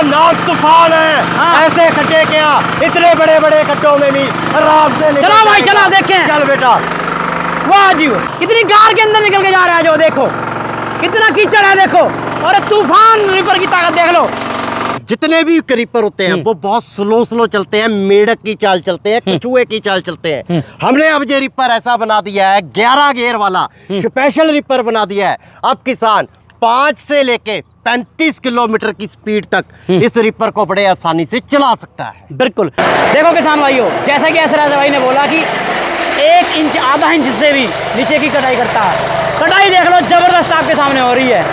इसका नाम तूफान है। हाँ। ऐसे खड्डे क्या, इतने बड़े बड़े खड्डों में भी आराम से निकल चलो भाई, जाएगा। चलो देखें। चल बेटा। वाह जी, कितनी गार के अंदर निकल के जा रहा है, जो देखो कितना कीचड़ है, देखो। और तूफान रिपर की ताकत देख लो। जितने भी क्रीपर होते हैं वो बहुत स्लो चलते हैं, मेढक की चाल चलते हैं, कछुए की चाल चलते हैं। हमने अब ये रिपर ऐसा बना दिया है, 11 गियर वाला स्पेशल रिपर बना दिया है। अब किसान 5 से लेके 35 किलोमीटर की स्पीड तक इस रिपर को बड़े आसानी से चला सकता है। बिल्कुल। देखो किसान भाइयों, जैसा कि ऐसराज भाई ने बोला कि 1 इंच आधा इंच से भी नीचे की कटाई करता है। कटाई देख लो, जबरदस्त आपके सामने हो रही है।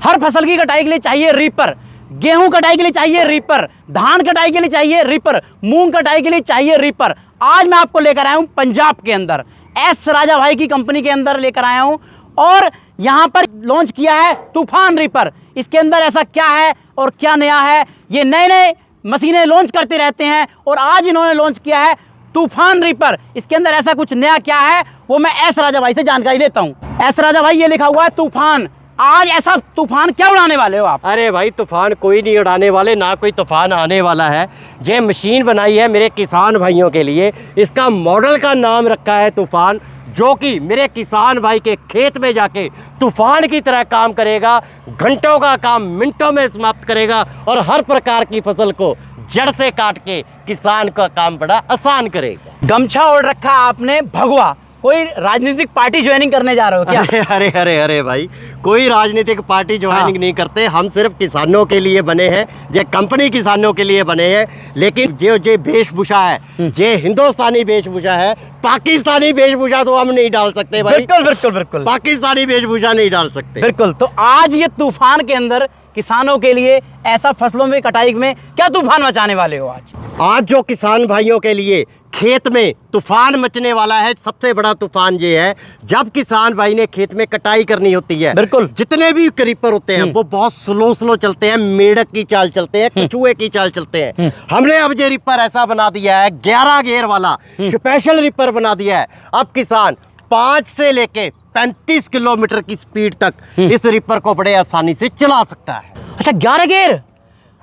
हर फसल की कटाई के लिए चाहिए रीपर, गेहूं कटाई के लिए चाहिए रीपर, धान कटाई के लिए चाहिए रीपर, मूंग कटाई के लिए चाहिए रीपर। आज मैं आपको लेकर आया हूं पंजाब के अंदर, एस राजा भाई की कंपनी के अंदर लेकर आया हूं, और यहां पर लॉन्च किया है तूफान रीपर। इसके अंदर ऐसा क्या है और क्या नया है, ये नए नए मशीनें लॉन्च करते रहते हैं, और आज इन्होंने लॉन्च किया है तूफान रिपर। इसके अंदर ऐसा कुछ नया क्या है, वो मैं एस राजा भाई से जानकारी लेता हूं। एस राजा भाई, ये लिखा हुआ है तूफान, आज ऐसा तूफान क्या उड़ाने वाले हो आप? अरे भाई, तूफान कोई नहीं उड़ाने वाले, ना कोई तूफान आने वाला है। ये मशीन बनाई है मेरे किसान भाइयों के लिए। इसका मॉडल का नाम रखा है तूफान, जो कि मेरे किसान भाई के खेत में जाके तूफान की तरह काम करेगा। घंटों का काम मिनटों में समाप्त करेगा, और हर प्रकार की फसल को जड़ से काट के किसान का काम बड़ा आसान करेगा। गमछा ओढ़ रखा आपने, भगवा, कोई राजनीतिक पार्टी ज्वाइनिंग करने जा रहे हो क्या? अरे अरे अरे भाई, कोई राजनीतिक पार्टी ज्वाइनिंग नहीं करते। हम सिर्फ किसानों के लिए बने हैं, ये कंपनी किसानों के लिए बने हैं। लेकिन जो वेशभूषा है, ये हिंदुस्तानी वेशभूषा है, पाकिस्तानी वेशभूषा तो हम नहीं डाल सकते भाई। बिल्कुल बिल्कुल बिल्कुल, पाकिस्तानी वेशभूषा नहीं डाल सकते। बिल्कुल। तो आज ये तूफान के अंदर किसानों के लिए ऐसा फसलों में कटाई में क्या तूफान मचाने वाले हो आज? आज जो किसान भाइयों के लिए खेत में तूफान मचने वाला है, सबसे बड़ा तूफान ये है, जब किसान भाई ने खेत में कटाई करनी होती है। बिल्कुल। जितने भी क्रीपर होते हैं वो बहुत स्लो चलते हैं, मेढक की चाल चलते हैं, कछुए की चाल चलते हैं। हमने अब ये रिपर ऐसा बना दिया है, 11 गियर वाला स्पेशल रिपर बना दिया है। अब किसान 5 से लेके 35 किलोमीटर की स्पीड तक इस रिपर को बड़े आसानी से चला सकता है। अच्छा, 11 गियर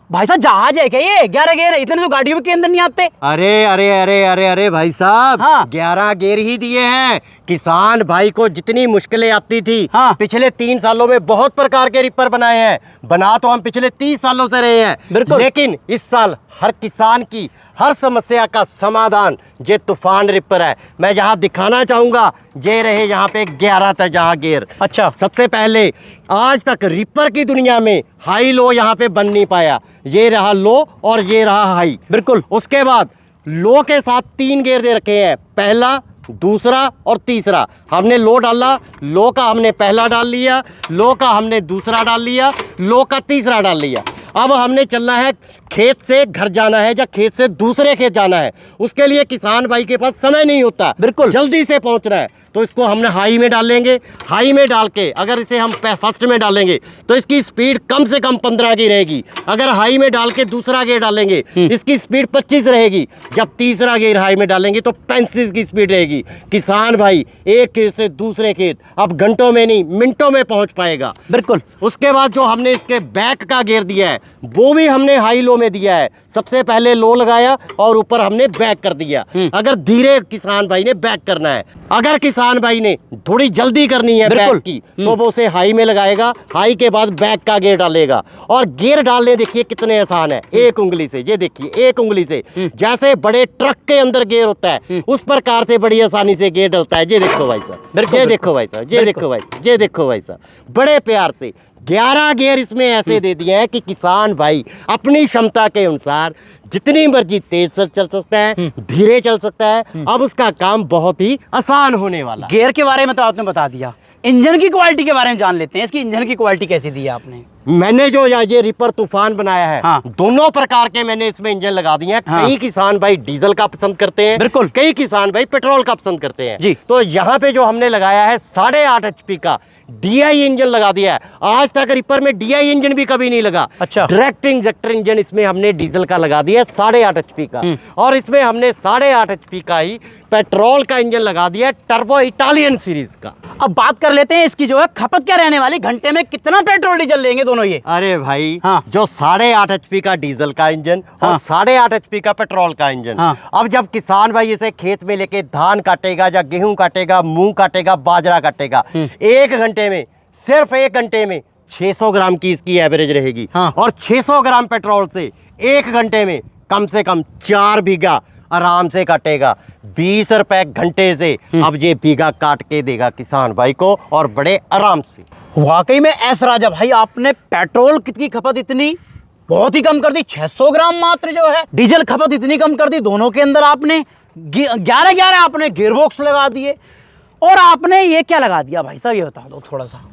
भाई साहब, जहाज है क्या ये? 11 गियर, इतने तो गाड़ियों के अंदर नहीं आते। अरे अरे अरे अरे अरे भाई साहब, हाँ। 11 गियर ही दिए हैं। किसान भाई को जितनी मुश्किलें आती थी, हाँ। पिछले 3 सालों में बहुत प्रकार के रिपर बनाए हैं। बना तो हम पिछले 30 सालों से रहे हैं, बिल्कुल। लेकिन इस साल हर किसान की हर समस्या का समाधान ये तूफान रिपर है। मैं यहाँ दिखाना चाहूंगा, ये रहे यहाँ पे 11 था जहाँ गियर। अच्छा। सबसे पहले, आज तक रिपर की दुनिया में हाई लो यहाँ पे बन नहीं पाया। ये रहा लो और ये रहा हाई। बिल्कुल। उसके बाद लो के साथ 3 गियर दे रखे हैं, पहला, दूसरा और तीसरा। हमने लो डाला, लो का हमने पहला डाल लिया, लो का हमने दूसरा डाल लिया, लो का तीसरा डाल लिया। अब हमने चलना है, खेत से घर जाना है या खेत से दूसरे खेत जाना है। उसके लिए किसान भाई के पास समय नहीं होता, बिल्कुल, जल्दी से पहुंचना है। तो इसको हमने हाई में डाल लेंगे। हाई में डाल के अगर इसे हम फर्स्ट में डालेंगे तो इसकी स्पीड कम से कम 15 की रहेगी। अगर हाई में डाल के दूसरा गियर डालेंगे इसकी स्पीड 25 रहेगी। जब तीसरा गियर हाई में डालेंगे तो 35 की स्पीड रहेगी। किसान भाई एक खेत से दूसरे खेत अब घंटों में नहीं मिनटों में पहुंच पाएगा। बिल्कुल। उसके बाद जो हमने इसके बैक का गियर दिया है वो भी हमने हाई लो में दिया है। सबसे पहले लो लगाया और ऊपर हमने बैक कर दिया। अगर धीरे किसान भाई ने बैक करना है, अगर किसान भाई ने थोड़ी जल्दी करनी है बैक की, तो वो उसे हाई में लगाएगा। हाई के बाद बैक का गियर डालेगा। और गियर डालने देखिए कितने आसान है, एक उंगली से। ये देखिए एक उंगली से, जैसे बड़े ट्रक के अंदर गियर होता है उस प्रकार से बड़ी आसानी से गियर डलता है। ये देखो भाई साहब, ये देखो भाई साहब, ये देखो भाई, ये देखो भाई साहब, बड़े प्यार से 11 गियर इसमें ऐसे दे दिए हैं कि किसान भाई अपनी क्षमता के अनुसार जितनी मर्जी तेज से चल सकता है, धीरे चल सकता है। अब उसका काम बहुत ही आसान होने वाला। गियर के बारे में तो आपने बता दिया, इंजन की क्वालिटी के बारे में जान लेते हैं। इसकी इंजन की क्वालिटी कैसी दी है आपने? मैंने जो ये रिपर तूफान बनाया है, हाँ। दोनों प्रकार के मैंने इसमें इंजन लगा दिए हैं। हाँ। कई किसान भाई डीजल का पसंद करते हैं, बिल्कुल, कई किसान भाई पेट्रोल का पसंद करते हैं जी। तो यहाँ पे जो हमने लगाया है 8.5 HP का DI इंजन लगा दिया है। आज तक रिपर में DI इंजन भी कभी नहीं लगा। अच्छा। डायरेक्ट इंजेक्टर इंजन इसमें हमने डीजल का लगा दिया 8.5 HP का, और इसमें हमने 8.5 HP का ही पेट्रोल का इंजन लगा दिया, टर्बो इटालियन सीरीज का। अब बात कर लेते हैं इसकी जो है खपत क्या रहने वाली, घंटे में कितना पेट्रोल डीजल लेंगे दोनों ये? अरे भाई हाँ। जो 8.5 HP का डीजल का इंजन और हाँ। 8.5 HP का पेट्रोल का इंजन। हाँ। अब जब किसान भाई इसे खेत में लेके धान काटेगा या गेहूं काटेगा, मूंग काटेगा, बाजरा काटेगा, 1 घंटे में, सिर्फ 1 घंटे में 600 ग्राम की इसकी एवरेज रहेगी। हाँ। और 600 ग्राम पेट्रोल से 1 घंटे में कम से कम 4 बीघा आराम से काटेगा। 20 रुपए घंटे से अब ये बीघा काट के देगा किसान भाई को, और बड़े आराम से। वाकई में एस राजा भाई, आपने पेट्रोल की खपत इतनी बहुत ही कम कर दी, 600 ग्राम मात्र जो है। डीजल खपत इतनी कम कर दी, दोनों के अंदर आपने 11 आपने गियरबॉक्स लगा दिए। और आपने ये क्या लगा दिया भाई साहब, ये बता दो थोड़ा सा।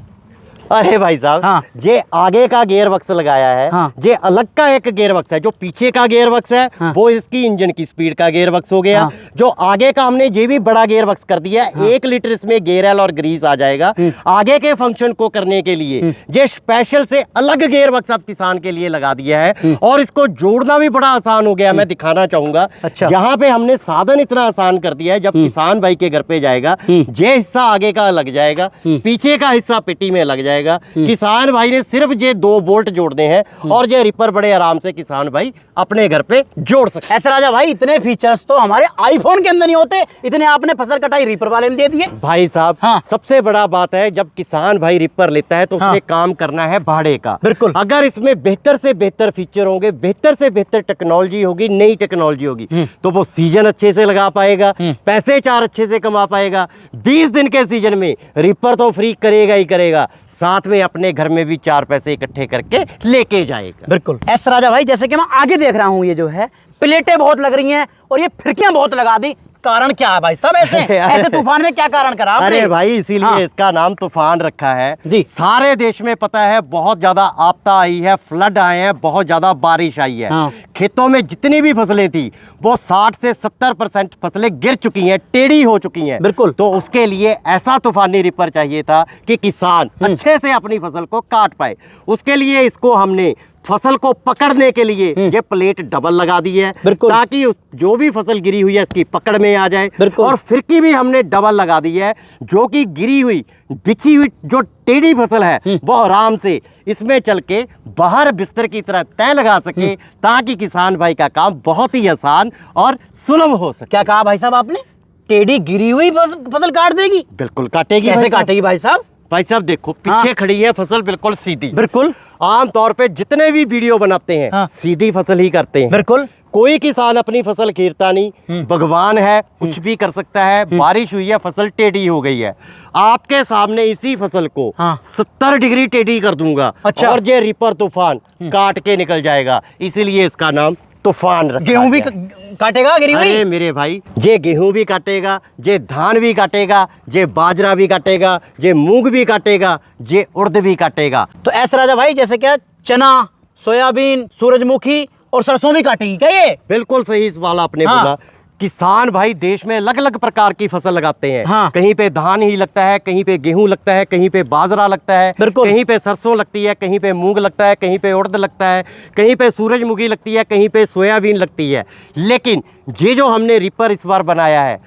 अरे भाई साहब, हाँ। ये आगे का गियर बक्स लगाया है। हाँ। ये अलग का एक गियर बक्स है। जो पीछे का गियर बक्स है, हाँ। वो इसकी इंजन की स्पीड का गियर बक्स हो गया। हाँ। जो आगे का हमने ये भी बड़ा गियर बक्स कर दिया है। हाँ। 1 लीटर इसमें गियर ऑयल और ग्रीस आ जाएगा। आगे के फंक्शन को करने के लिए ये स्पेशल से अलग गियर बक्स अब किसान के लिए लगा दिया है, और इसको जोड़ना भी बड़ा आसान हो गया। मैं दिखाना चाहूंगा। अच्छा। यहाँ पे हमने साधन इतना आसान कर दिया है, जब किसान भाई के घर पे जाएगा, ये हिस्सा आगे का लग जाएगा, पीछे का हिस्सा पेटी में लग जाएगा। किसान भाई ने सिर्फ ये 2 बोल्ट जोड़ने हैं, और ये रिपर बड़े आराम से किसान भाई अपने घर पे जोड़ सकते। ऐसे राजा भाई, इतने फीचर्स तो हमारे आईफोन के अंदर नहीं होते, इतने आपने फसल कटाई रिपर वाले ने दे दिए। भाई साहब, हाँ। सबसे बड़ा बात है, जब किसान भाई रिपर लेता है तो उसने हाँ। काम करना है भाड़े का। बिल्कुल। अगर इसमें बेहतर से बेहतर फीचर होंगे, बेहतर से बेहतर टेक्नोलॉजी होगी, नई टेक्नोलॉजी होगी, तो वो सीजन अच्छे से लगा पाएगा, पैसे 4 अच्छे से कमा पाएगा। 20 दिन के सीजन में रिपर तो फ्री करेगा ही करेगा, साथ में अपने घर में भी 4 पैसे इकट्ठे करके लेके जाएगा। बिल्कुल। एस राजा भाई, जैसे कि मैं आगे देख रहा हूँ, ये जो है प्लेटें बहुत लग रही हैं और ये फिरकियां बहुत लगा दी, कारण क्या है भाई साहब? ऐसे तूफान में क्या कारण करा आपने? अरे भाई, इसीलिए हाँ। इसका नाम तूफान रखा है जी। सारे देश में पता है बहुत ज्यादा आपदा आई है, फ्लड आए हैं, बहुत ज्यादा बारिश आई है। हाँ। खेतों में जितनी भी फसलें थी वो 60 से 70% फसलें गिर चुकी हैं, टेढ़ी हो चुकी हैं। बिल्कुल। तो उसके लिए ऐसा तूफानी रिपर चाहिए था कि किसान अच्छे से अपनी फसल को काट पाए। उसके लिए इसको हमने फसल को पकड़ने के लिए ये प्लेट डबल लगा दी है, बिल्कुल। ताकि जो भी फसल गिरी हुई है इसकी पकड़ में आ जाए। बिल्कुल। और फिरकी भी हमने डबल लगा दी है, जो कि गिरी हुई बिछी हुई जो टेढ़ी फसल है वो आराम से इसमें चल के बाहर बिस्तर की तरह तय लगा सके, ताकि किसान भाई का काम बहुत ही आसान और सुलभ हो सके। क्या कहा भाई साहब आपने? टेढ़ी गिरी हुई फसल काट देगी? बिल्कुल काटेगी। कैसे भाई साहब। काटेगी भाई साहब? भाई साहब देखो, पीछे हाँ। खड़ी है फसल बिल्कुल सीधी। बिल्कुल। आम तौर पे जितने भी वीडियो बनाते हैं हाँ। सीधी फसल ही करते हैं। बिल्कुल। कोई किसान अपनी फसल घेरता नहीं, भगवान है, कुछ भी कर सकता है। बारिश हुई है, फसल टेढ़ी हो गई है, आपके सामने इसी फसल को हाँ। 70 डिग्री टेढ़ी कर दूंगा। अच्छा। और ये रिपर तूफान काट के निकल जाएगा, इसीलिए इसका नाम तूफान रखा गेहूं भी गया है। काटेगा गिरी हुई? अरे मेरे भाई, ये गेहूं भी काटेगा, ये धान भी काटेगा, ये बाजरा भी काटेगा, ये मूंग भी काटेगा, ये उड़द भी काटेगा। तो ऐसा राजा भाई, जैसे क्या चना, सोयाबीन, सूरजमुखी और सरसों भी काटेगी क्या ये? बिल्कुल सही सवाल आपने हाँ। बोला। किसान भाई देश में अलग अलग प्रकार की फसल लगाते हैं। हाँ। कहीं पे धान ही लगता है, कहीं पे गेहूं लगता है, कहीं पे बाजरा लगता है, बिल्कुल। कहीं पे सरसों लगती है, कहीं पे मूंग लगता है, कहीं पे उड़द लगता है, कहीं पे सूरजमुखी लगती है, कहीं पे सोयाबीन लगती है। लेकिन ये जो हमने रिपर इस बार बनाया है,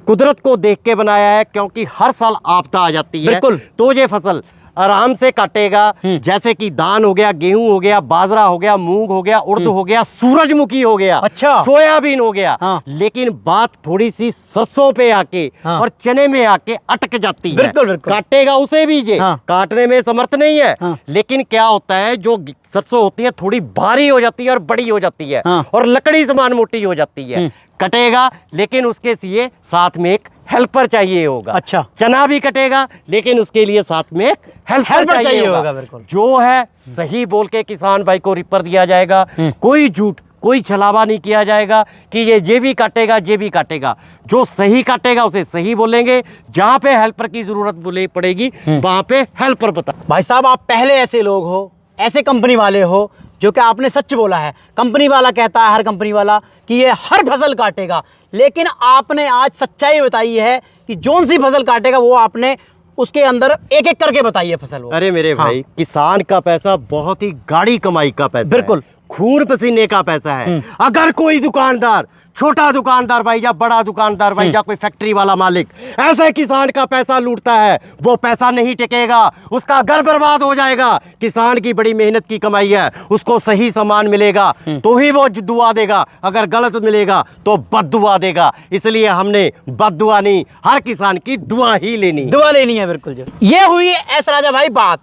कुदरत को देख के बनाया है, क्योंकि हर साल आपदा आ जाती है। बिल्कुल। तो ये फसल आराम से काटेगा। जैसे कि धान हो गया, गेहूं हो गया, बाजरा हो गया, मूंग हो गया, उड़द हो गया, सूरजमुखी हो गया, अच्छा। सोयाबीन हो गया। हाँ। लेकिन बात थोड़ी सी सरसों पे आके हाँ। और चने में आके अटक जाती है। बिल्कुल, बिल्कुल। काटेगा उसे भी ये हाँ। काटने में समर्थ नहीं है। हाँ। लेकिन क्या होता है, जो सरसों होती है थोड़ी भारी हो जाती है और बड़ी हो जाती है, हाँ। और लकड़ी समान मोटी हो जाती है। कटेगा, लेकिन उसके लिए साथ में एक हेल्पर चाहिए होगा। अच्छा। चना भी कटेगा, लेकिन उसके लिए साथ में एक हेल्पर चाहिए होगा। बिल्कुल। जो है सही बोल के किसान भाई को रिपर दिया जाएगा। कोई झूठ, कोई छलावा नहीं किया जाएगा कि ये भी काटेगा, ये भी काटेगा। जो सही काटेगा उसे सही बोलेंगे, जहां पे हेल्पर की जरूरत बोले पड़ेगी वहां पे हेल्पर बता। भाई साहब, आप पहले ऐसे लोग हो, ऐसे कंपनी वाले हो, जो कि आपने सच बोला है। कंपनी वाला कहता है, हर कंपनी वाला, कि ये हर फसल काटेगा, लेकिन आपने आज सच्चाई बताई है कि जौन सी फसल काटेगा वो आपने उसके अंदर एक एक करके बताई है फसल वो। अरे मेरे हाँ। भाई, किसान का पैसा बहुत ही गाड़ी कमाई का पैसा बिल्कुल। है। खून पसीने का पैसा है। अगर कोई दुकानदार, छोटा दुकानदार भाई या बड़ा दुकानदार भाई या कोई फैक्ट्री वाला मालिक ऐसे किसान का पैसा लूटता है, वो पैसा नहीं टिकेगा, उसका घर बर्बाद हो जाएगा। किसान की बड़ी मेहनत की कमाई है, उसको सही सामान मिलेगा तो ही वो दुआ देगा, अगर गलत मिलेगा तो बद्दुआ देगा। इसलिए हमने बद्दुआ नहीं, हर किसान की दुआ ही लेनी। दुआ लेनी है, बिल्कुल जी। ये हुई एस राजा भाई बात,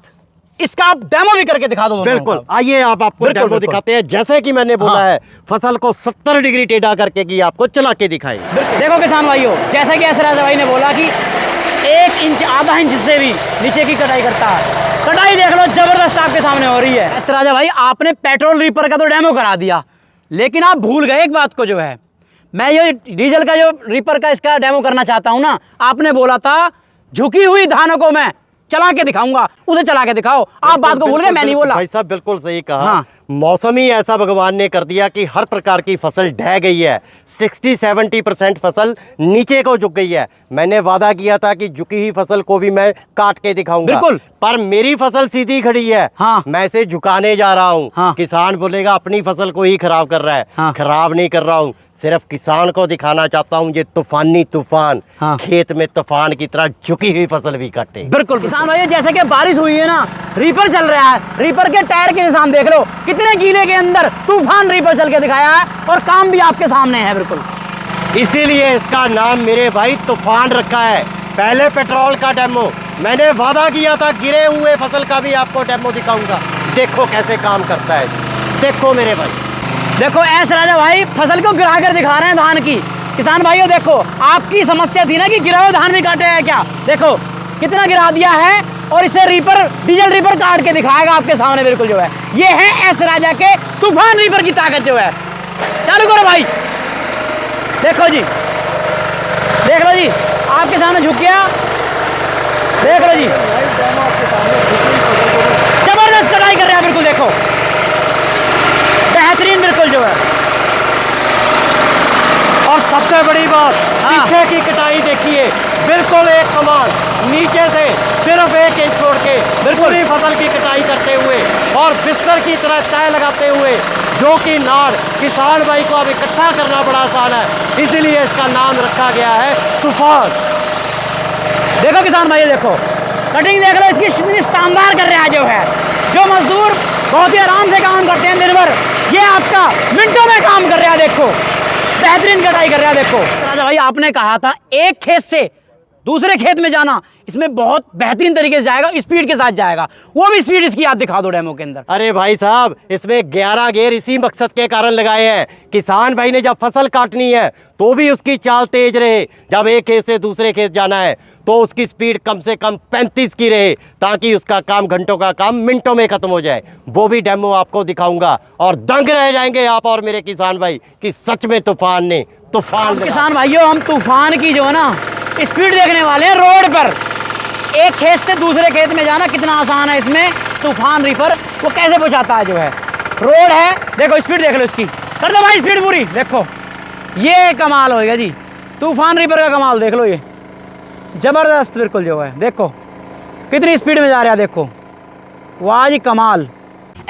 इसका आप डेमो भी करके दिखा दो। बिल्कुल, आइए आप आपको बिल्कुल, डेमो बिल्कुल। दिखाते हैं। जैसे कि मैंने बोला है, फसल को 70 डिग्री टेढ़ा करके की आपको चला के दिखाई। देखो किसान भाइयों, जैसा कि एस राजा भाई ने बोला कि 1 इंच आधा इंच से भी नीचे की कटाई करता है। कटाई देख लो, जबरदस्त आपके सामने हो रही है। एस राजा भाई, आपने पेट्रोल रीपर का तो डेमो करा दिया, लेकिन आप भूल गए एक बात को, जो है मैं ये डीजल का जो रीपर का इसका डेमो करना चाहता हूँ ना। आपने बोला था झुकी हुई धानों को मैं चला के दिखाऊंगा, उसे चला के दिखाओ। आप बात को भूल गए, मैं नहीं बोला। भाई साहब बिल्कुल सही कहा। हाँ। मौसम ही ऐसा भगवान ने कर दिया कि हर प्रकार की फसल ढह गई है। 60-70% फसल नीचे को झुक गई है। मैंने वादा किया था कि झुकी हुई फसल को भी मैं काट के दिखाऊंगा, बिल्कुल। पर मेरी फसल सीधी खड़ी है। हाँ। मैं इसे झुकाने जा रहा हूँ। हाँ। किसान बोलेगा अपनी फसल को ही खराब कर रहा है। हाँ। खराब नहीं कर रहा हूँ, सिर्फ किसान को दिखाना चाहता हूँ ये तूफानी तूफान हाँ। खेत में तूफान की तरह झुकी हुई फसल भी काटे। बिल्कुल किसान भाई, जैसे कि बारिश हुई है ना, रीपर चल रहा है, रीपर के टायर के निशान देख लो, कितने गीले के अंदर तूफान रीपर चल के दिखाया है, और काम भी आपके सामने है। बिल्कुल, इसीलिए इसका नाम मेरे भाई तूफान रखा है। पहले पेट्रोल का डेमो, मैंने वादा किया था गिरे हुए फसल का भी आपको डेमो दिखाऊंगा। देखो कैसे काम करता है, देखो मेरे भाई। देखो एस राजा भाई फसल को गिरा कर दिखा रहे हैं धान की। किसान भाइयों देखो, आपकी समस्या थी ना कि गिरा हुआ धान भी काटे हैं क्या, देखो कितना गिरा दिया है, और इसे रीपर, डीजल रीपर काट के दिखाएगा आपके सामने। बिल्कुल जो है, ये है एस राजा के तूफान रीपर की ताकत जो है। चालू करो भाई, देखो जी, देख लो जी, आपके सामने झुक गया, देख लो जी, जबरदस्त कटाई कर रहे हैं। बिल्कुल देखो, बेहतरीन बिल्कुल जो है। और सबसे बड़ी बात, हाँ। पीछे की कटाई देखिए, बिल्कुल एक कमाल, नीचे से सिर्फ 1 इंच छोड़ के पूरी फसल की कटाई करते हुए और बिस्तर की तरह तय लगाते हुए, जो कि नाड़ किसान भाई को अब इकट्ठा करना बड़ा आसान है, इसीलिए इसका नाम रखा गया है तूफान। देखो किसान भाई, देखो कटिंग देख लो इसकी, कितनी शानदार कर रहा है जो है। जो मजदूर बहुत ही आराम से काम करते हैं दिन भर, ये आपका मिनटों में काम कर रहा है। देखो बेहतरीन कटाई कर रहा है। देखो राजा भाई, आपने कहा था एक खेत से दूसरे खेत में जाना, इसमें बहुत बेहतरीन तरीके से जाएगा, स्पीड के साथ जाएगा। वो भी स्पीड इसकी आप दिखा दो डेमो के अंदर। अरे भाई साहब, इसमें 11 गेयर इसी मकसद के कारण लगाए हैं। किसान भाई ने जब फसल काटनी है तो भी उसकी चाल तेज रहे, जब एक खेत से दूसरे खेत जाना है तो उसकी स्पीड कम से कम 35 की रहे, ताकि उसका काम, घंटों का काम मिनटों में खत्म हो जाए। वो भी डेमो आपको दिखाऊंगा और दंग रह जाएंगे आप और मेरे किसान भाई कि सच में तूफान ने तूफान। किसान भाइयों, हम तूफान की जो है ना स्पीड देखने वाले हैं रोड पर। एक खेत से दूसरे खेत में जाना कितना आसान है, इसमें तूफान रीपर वो कैसे पहुंचाता है जो है। रोड है, देखो स्पीड देख लो इसकी, कर दो भाई स्पीड पूरी। देखो ये कमाल होएगा जी, तूफान रीपर का कमाल देख लो, ये जबरदस्त बिल्कुल जो है। देखो कितनी स्पीड में जा रहा है, देखो वाह जी कमाल।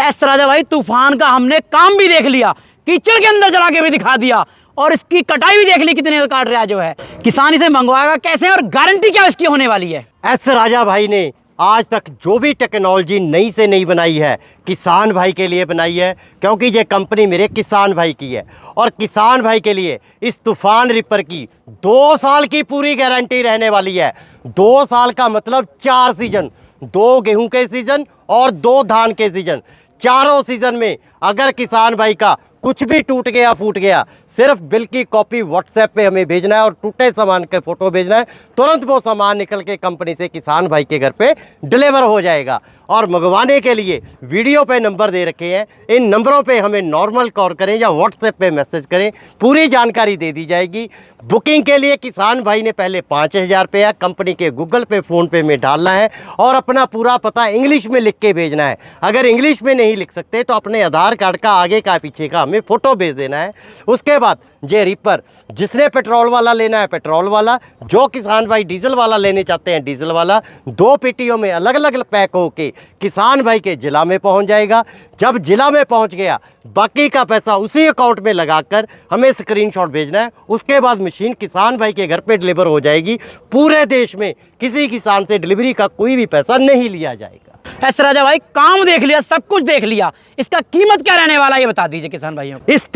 एस राजा भाई, तूफान का हमने काम भी देख लिया, कीचड़ के अंदर चला के भी दिखा दिया, और इसकी कटाई भी देख ली कितने काट रहा है जो है। किसान इसे मंगवाएगा कैसे, और गारंटी क्या इसकी होने वाली है। एस राजा भाई ने आज तक जो भी टेक्नोलॉजी नई से नई बनाई है, किसान भाई के लिए बनाई है, क्योंकि ये कंपनी मेरे किसान भाई की है। और किसान भाई के लिए इस तूफान रिपर की 2 साल की पूरी गारंटी रहने वाली है। 2 साल का मतलब 4 सीजन, 2 गेहूं के सीजन और 2 धान के सीजन। चारों सीजन में अगर किसान भाई का कुछ भी टूट गया, फूट गया, सिर्फ बिल की कॉपी व्हाट्सएप पे हमें भेजना है और टूटे सामान के फोटो भेजना है, तुरंत वो सामान निकल के कंपनी से किसान भाई के घर पे डिलीवर हो जाएगा। और मंगवाने के लिए वीडियो पे नंबर दे रखे हैं, इन नंबरों पे हमें नॉर्मल कॉल करें या व्हाट्सएप पे मैसेज करें, पूरी जानकारी दे दी जाएगी। बुकिंग के लिए किसान भाई ने पहले 5,000 रुपया कंपनी के गूगल पे, फ़ोन पे में डालना है और अपना पूरा पता इंग्लिश में लिख के भेजना है। अगर इंग्लिश में नहीं लिख सकते तो अपने आधार कार्ड का आगे का पीछे का हमें फ़ोटो भेज देना है। उसके बाद ये रिपर, जिसने पेट्रोल वाला लेना है पेट्रोल वाला, जो किसान भाई डीजल वाला लेने चाहते हैं डीजल वाला, 2 पेटियों में अलग अलग पैक होके किसान भाई के जिला में पहुंच जाएगा। जब जिला में पहुंच गया, बाकी का पैसा उसी अकाउंट में लगाकर हमें स्क्रीनशॉट भेजना है। उसके बाद मशीन किसान भाई के घर पे डिलीवर हो जाएगी। पूरे देश में किसी किसान से डिलीवरी का कोई भी पैसा नहीं लिया जाएगा। एस राजा भाई, काम देख लिया, सब कुछ देख लिया, इसका कीमत क्या रहने वाला है ये बता दीजिए किसान भाइयों को। इस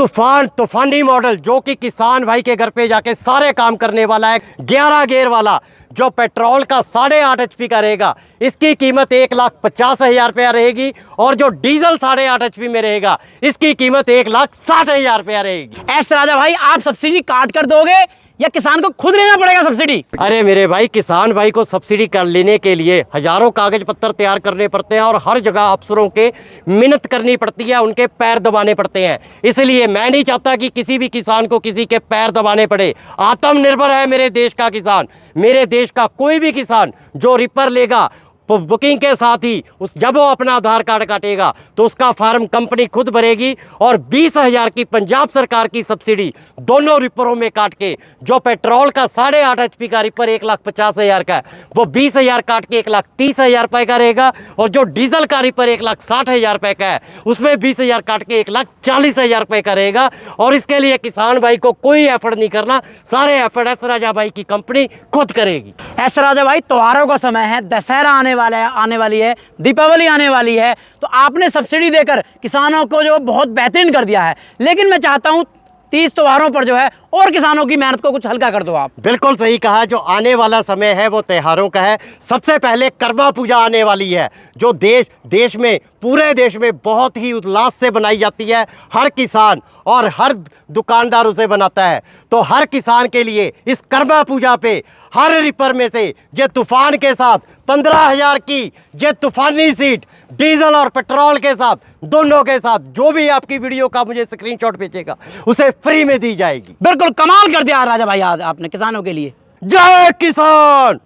तूफानी मॉडल जो कि किसान भाई के घर पे जाके सारे काम करने वाला है, 11 गियर वाला, जो पेट्रोल का 8.5 HP का रहेगा, इसकी कीमत 1,50,000 रुपया रहेगी। और जो डीजल 8.5 HP में रहेगा, इसकी कीमत 1,60,000 रुपया रहेगी। एस राजा भाई, आप सब्सिडी काट कर दोगे या किसान को खुद लेना पड़ेगा सब्सिडी? अरे मेरे भाई, किसान भाई को सब्सिडी कर लेने के लिए हजारों कागज पत्र तैयार करने पड़ते हैं और हर जगह अफसरों के मिन्नत करनी पड़ती है, उनके पैर दबाने पड़ते हैं। इसलिए मैं नहीं चाहता कि किसी भी किसान को किसी के पैर दबाने पड़े। आत्मनिर्भर है मेरे देश का किसान। मेरे देश का कोई भी किसान जो रिपर लेगा, बुकिंग के साथ ही जब वो अपना आधार कार्ड काटेगा तो उसका फार्म कंपनी खुद भरेगी और 20,000 की पंजाब सरकार की सब्सिडी दोनों रिपरों में काट के, जो पेट्रोल का 8.5 HP का रिपर 1,50,000 का है, वो 20,000 काट के 1,30,000 रुपये का रहेगा। और जो डीजल का रिपर 1,60,000 रुपये का है, उसमें 20,000 काट के 1,40,000 रुपये का रहेगा। और इसके लिए किसान भाई को कोई एफर्ट नहीं करना, सारे एफर्ट एस राजा भाई की कंपनी खुद करेगी। एस राजा भाई, त्योहारों का समय है, दशहरा आने वाली है, दीपावली आने वाली है, तो आपने सब्सिडी देकर किसानों को जो बहुत बेहतरीन कर दिया है। लेकिन मैं चाहता हूं 30 त्योहारों पर जो है और किसानों की मेहनत को कुछ हल्का कर दो आप। बिल्कुल सही कहा। जो आने वाला समय है वो त्योहारों का है। सबसे पहले कर्मा पूजा आने वाली है, जो देश में, पूरे देश में बहुत ही उल्लास से बनाई जाती है। हर किसान और हर दुकानदार उसे बनाता है। तो हर किसान के लिए इस कर्मा पूजा पे हर रिपर में से ये तूफान के साथ 15,000 की ये तूफानी सीट डीजल और पेट्रोल के साथ, दोनों के साथ, जो भी आपकी वीडियो का मुझे स्क्रीनशॉट भेजेगा उसे फ्री में दी जाएगी। बिल्कुल कमाल कर दिया राजा भाई आज आपने किसानों के लिए। जय किसान।